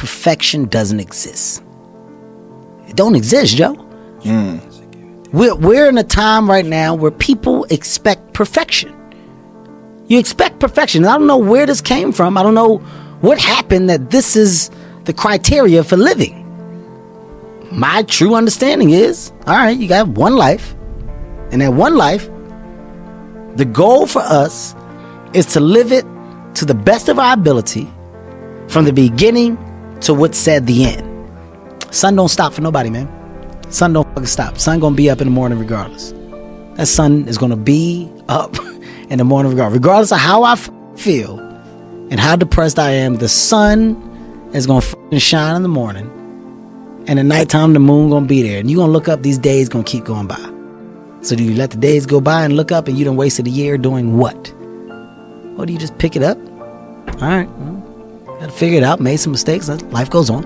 perfection doesn't exist. It don't exist, Joe. We're in a time right now where people expect perfection. You expect perfection. I don't know where this came from. I don't know what happened that this is the criteria for living. My true understanding is, all right, you got one life. And that one life, the goal for us is to live it to the best of our ability from the beginning to what's said the end. Sun don't stop for nobody, man. Sun don't fucking stop. Sun gonna be up in the morning regardless. That sun is gonna be up in the morning regardless of how I feel and how depressed I am. The sun is gonna fucking shine in the morning, and at nighttime the moon gonna be there, and you gonna look up. These days gonna keep going by. So do you let the days go by and look up and you done wasted a year doing what? Or do you just pick it up? All right, well, gotta figure it out. Made some mistakes. Life goes on.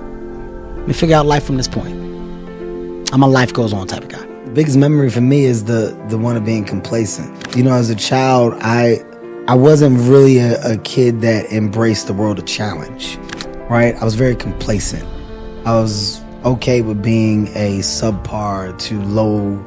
Let me figure out life from this point. I'm a life goes on type of guy. The biggest memory for me is the one of being complacent. You know, as a child, I wasn't really a kid that embraced the world of challenge, right? I was very complacent. I was okay with being a subpar to low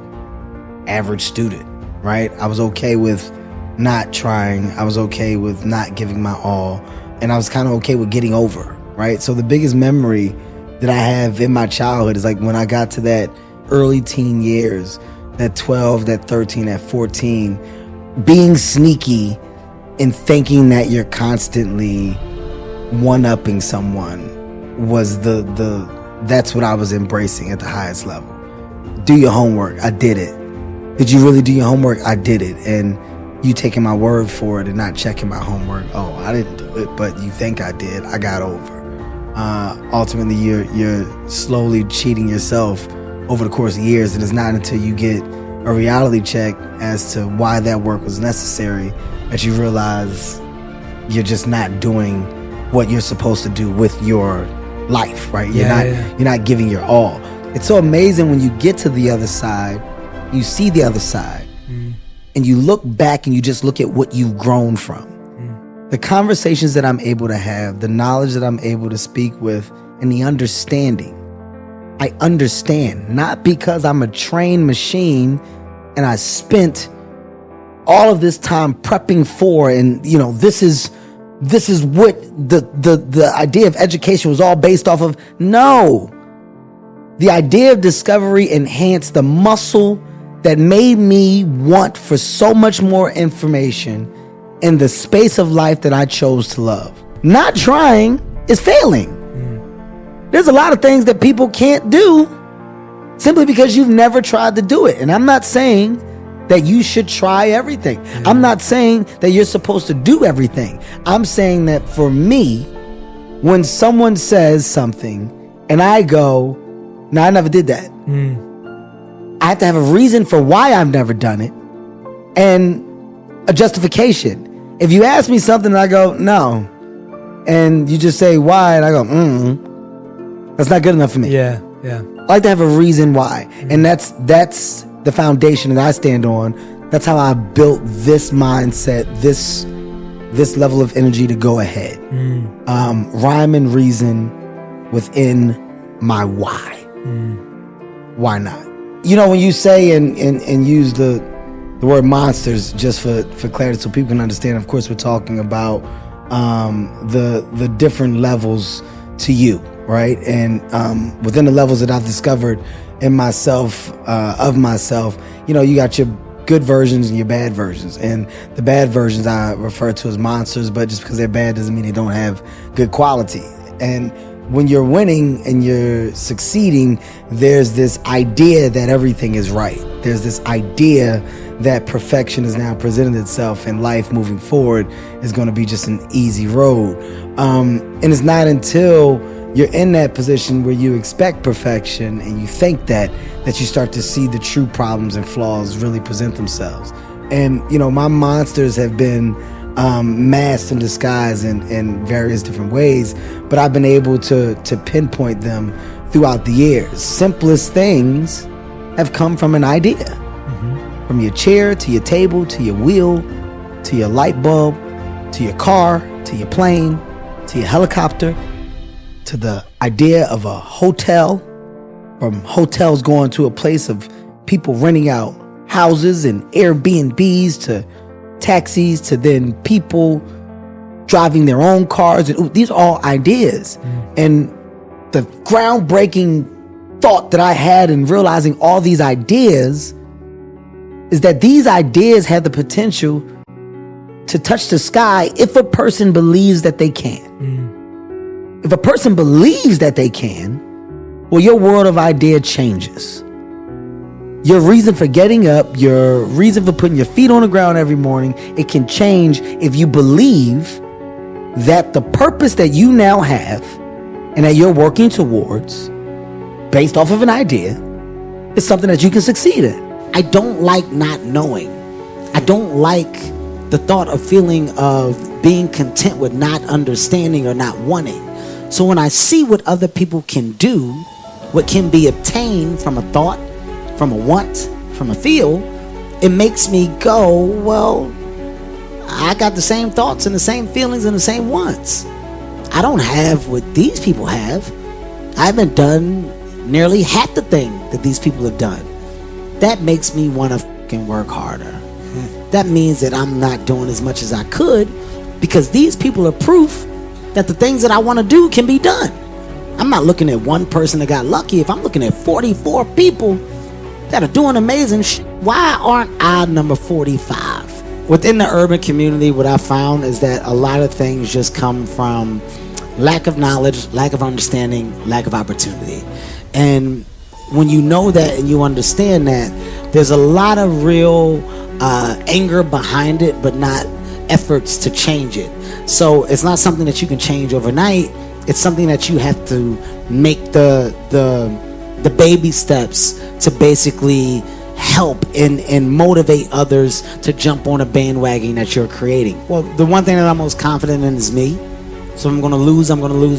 average student, right? I was okay with not trying. I was okay with not giving my all. And I was kind of okay with getting over, right? So the biggest memory that I have in my childhood is like when I got to that early teen years, that 12, that 13, that 14, being sneaky and thinking that you're constantly one-upping someone was that's what I was embracing at the highest level. Do your homework. I did it. Did you really do your homework? I did it. And you taking my word for it and not checking my homework. Oh, I didn't do it, but you think I did. I got over. Ultimately, you're slowly cheating yourself over the course of years, and it's not until you get a reality check as to why that work was necessary that you realize you're just not doing what you're supposed to do with your life, right? You're not giving your all. It's so amazing when you get to the other side, you see the other side, and you look back and you just look at what you've grown from. The conversations that I'm able to have, the knowledge that I'm able to speak with, and the understanding. I understand, not because I'm a trained machine and I spent all of this time prepping for, and you know, this is what the idea of education was all based off of. No. The idea of discovery enhanced the muscle that made me want for so much more information in the space of life that I chose to love. Not trying is failing. There's a lot of things that people can't do simply because you've never tried to do it. And I'm not saying that you should try everything. I'm not saying that you're supposed to do everything. I'm saying that for me, when someone says something and I go, no, I never did that. I have to have a reason for why I've never done it and a justification. If you ask me something and I go, no, and you just say why, and I go, that's not good enough for me. Yeah. I like to have a reason why. And that's the foundation that I stand on. That's how I built this mindset, this level of energy to go ahead. Rhyme and reason within my why. Why not? You know, when you say and use the word monsters, just for clarity so people can understand, of course we're talking about the different levels to you, right? And within the levels that I've discovered in myself, of myself, you know, you got your good versions and your bad versions. And the bad versions I refer to as monsters, but just because they're bad doesn't mean they don't have good quality. And when you're winning and you're succeeding, there's this idea that everything is right. There's this idea that perfection has now presented itself and life moving forward is going to be just an easy road. And it's not until you're in that position where you expect perfection and you think that you start to see the true problems and flaws really present themselves. And, you know, my monsters have been masked and disguised in various different ways, but I've been able to pinpoint them throughout the years. Simplest things have come from an idea. From your chair, to your table, to your wheel, to your light bulb, to your car, to your plane, to your helicopter, to the idea of a hotel, from hotels going to a place of people renting out houses and Airbnbs, to taxis, to then people driving their own cars. These are all ideas. And the groundbreaking thought that I had in realizing all these ideas is that these ideas have the potential to touch the sky if a person believes that they can. If a person believes that they can, well, your world of idea changes. Your reason for getting up, your reason for putting your feet on the ground every morning, it can change if you believe that the purpose that you now have and that you're working towards, based off of an idea, is something that you can succeed in. I don't like not knowing. I don't like the thought of feeling of being content with not understanding or not wanting. So when I see what other people can do, what can be obtained from a thought, from a want, from a feel, it makes me go, well, I got the same thoughts and the same feelings and the same wants. I don't have what these people have. I haven't done nearly half the thing that these people have done. That makes me want to fucking work harder. That means that I'm not doing as much as I could, because these people are proof that the things that I want to do can be done. I'm not looking at one person that got lucky. If I'm looking at 44 people that are doing amazing shit, why aren't I number 45? Within the urban community, what I found is that a lot of things just come from lack of knowledge, lack of understanding, lack of opportunity. And when you know that and you understand that, there's a lot of real anger behind it, but not efforts to change it. So it's not something that you can change overnight. It's something that you have to make the baby steps to basically help and motivate others to jump on a bandwagon that you're creating. Well, the one thing that I'm most confident in is me. So I'm going to lose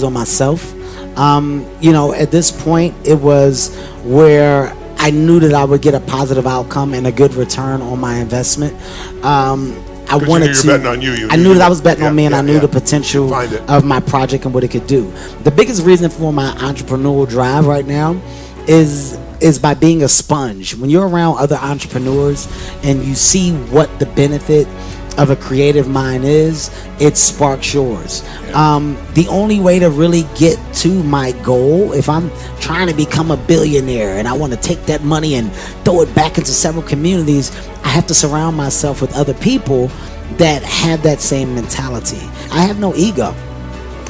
on myself. At this point, it was where I knew that I would get a positive outcome and a good return on my investment. I wanted to. Betting on you. I knew that I was betting on me, and I knew the potential of my project and what it could do. The biggest reason for my entrepreneurial drive right now is by being a sponge. When you're around other entrepreneurs and you see what the benefit of a creative mind is, it sparks yours. The only way to really get to my goal, if I'm trying to become a billionaire and I want to take that money and throw it back into several communities, I have to surround myself with other people that have that same mentality. I have no ego.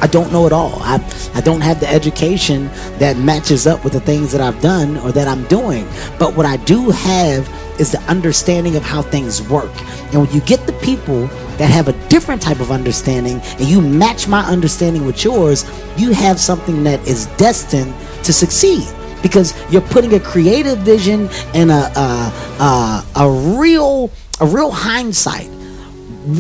I don't know it all. I don't have the education that matches up with the things that I've done or that I'm doing. But what I do have is the understanding of how things work. And when you get the people that have a different type of understanding and you match my understanding with yours, you have something that is destined to succeed, because you're putting a creative vision and a real hindsight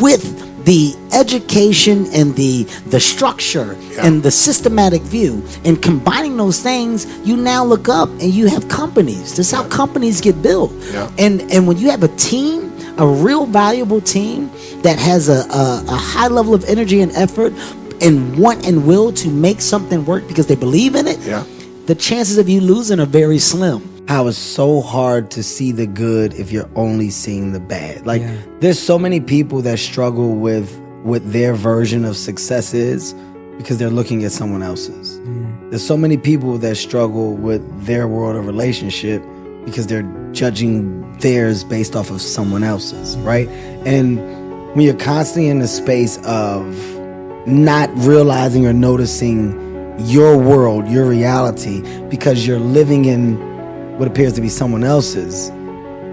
with the education and the structure and the systematic view, and combining those things, you now look up and you have companies. This is how companies get built. And when you have a team, a real valuable team that has a high level of energy and effort and want and will to make something work because they believe in it, the chances of you losing are very slim. How it's so hard to see the good if you're only seeing the bad. There's so many people that struggle with what their version of success is because they're looking at someone else's. There's so many people that struggle with their world of relationship because they're judging theirs based off of someone else's, right? And when you're constantly in the space of not realizing or noticing your world, your reality, because you're living in what appears to be someone else's,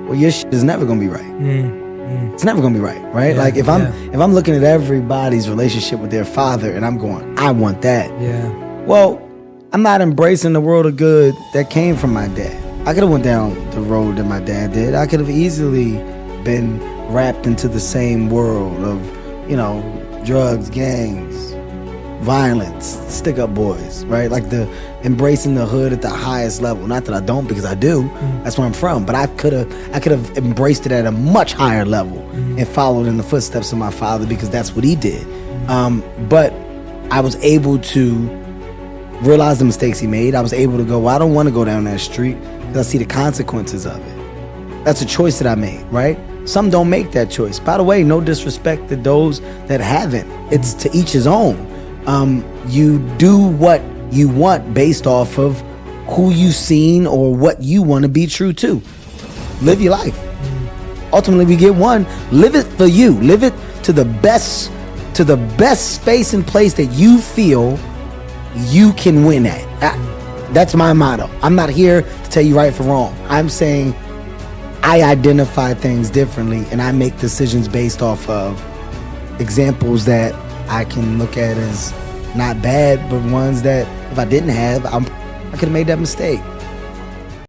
well, your shit is never gonna be right. It's never gonna be right? If I'm looking at everybody's relationship with their father and I'm going, I want that. Well, I'm not embracing the world of good that came from my dad. I could have went down the road that my dad did. I could have easily been wrapped into the same world of, drugs, gangs, violence, stick-up boys, right? The embracing the hood at the highest level. Not that I don't, because I do. That's where I'm from. But I could have embraced it at a much higher level and followed in the footsteps of my father, because that's what he did. But I was able to realized the mistakes he made. I was able to go, well, I don't want to go down that street because I see the consequences of it. That's a choice that I made, right? Some don't make that choice. By the way, no disrespect to those that haven't. It's to each his own. You do what you want based off of who you've seen or what you want to be true to. Live your life. Ultimately, we get one. Live it for you. Live it to the best space and place that you feel you can win at. That's my motto. I'm not here to tell you right from wrong. I'm saying I identify things differently and I make decisions based off of examples that I can look at as not bad, but ones that if I didn't have, I could have made that mistake.